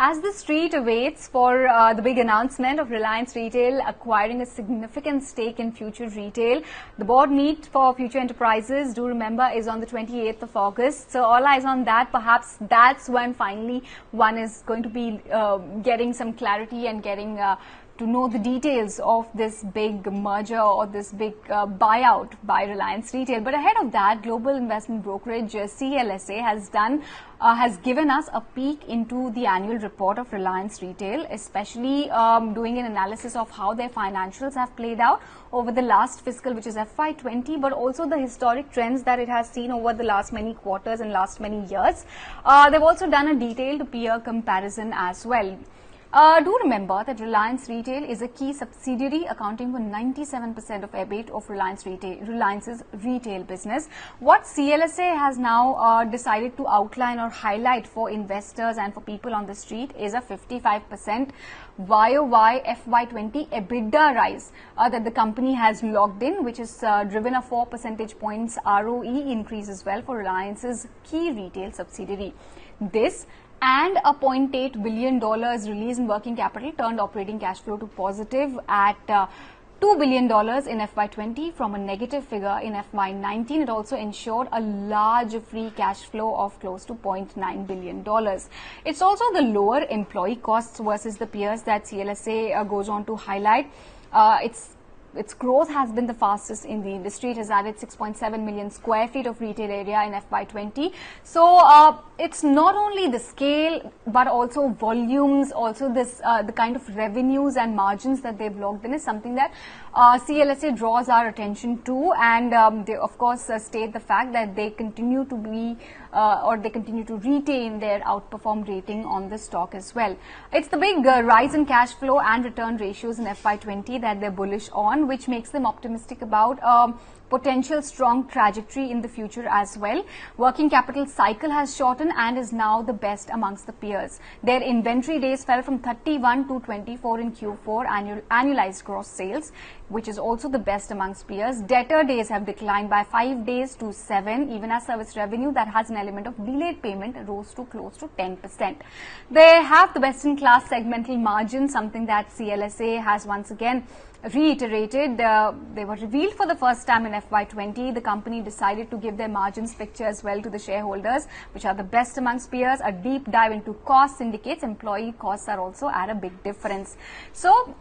As the street awaits for the big announcement of Reliance Retail acquiring a significant stake in Future Retail, the board meet for Future Enterprises, do remember, is on the 28th of August. So all eyes on that. Perhaps that's when finally one is going to be getting some clarity and getting to know the details of this big merger or this big buyout by Reliance Retail. But ahead of that, global investment brokerage CLSA has given us a peek into the annual report of Reliance Retail, especially doing an analysis of how their financials have played out over the last fiscal, which is FY20, but also the historic trends that it has seen over the last many quarters and last many years. They've also done a detailed peer comparison as well. Do remember that Reliance Retail is a key subsidiary accounting for 97% of EBIT of Reliance's retail business. What CLSA has now decided to outline or highlight for investors and for people on the street is a 55% YOY FY20 Ebitda rise that the company has logged in, which has driven a 4 percentage points ROE increase as well for Reliance's key retail subsidiary. This and a $0.8 billion release in working capital turned operating cash flow to positive at $2 billion in FY20 from a negative figure in FY19. It also ensured a large free cash flow of close to $0.9 billion. It's also the lower employee costs versus the peers that CLSA goes on to highlight. Its growth has been the fastest in the industry. It has added 6.7 million square feet of retail area in FY20. So it's not only the scale, but also volumes, also this the kind of revenues and margins that they've logged in is something that CLSA draws our attention to, and they of course state the fact that they continue to be they continue to retain their outperform rating on the stock as well. It's the big rise in cash flow and return ratios in FY20 that they're bullish on, which makes them optimistic about potential strong trajectory in the future as well. Working capital cycle has shortened and is now the best amongst the peers. Their inventory days fell from 31 to 24 in Q4 annualized gross sales, which is also the best amongst peers. Debtor days have declined by 5 days to 7, even as service revenue that has an element of delayed payment rose to close to 10%. They have the best-in-class segmental margin, something that CLSA has once again reiterated. They were revealed for the first time in FY20. The company decided to give their margins picture as well to the shareholders, which are the best amongst peers. A deep dive into costs indicates employee costs are also at a big difference. So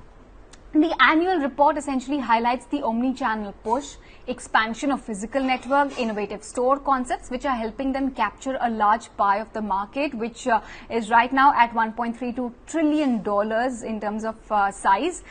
the annual report essentially highlights the omni-channel push, expansion of physical network, innovative store concepts, which are helping them capture a large pie of the market, which is right now at $1.32 trillion in terms of size.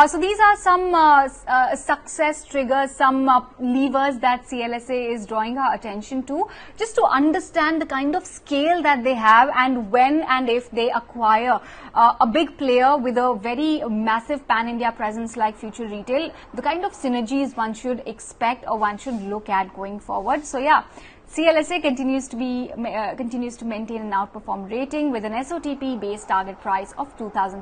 So these are some success triggers, some levers that CLSA is drawing our attention to, just to understand the kind of scale that they have and when and if they acquire a big player with a very massive pan-India presence like Future Retail, the kind of synergies one should expect or one should look at going forward. So yeah, CLSA continues to maintain an outperform rating with an SOTP-based target price of 2,000.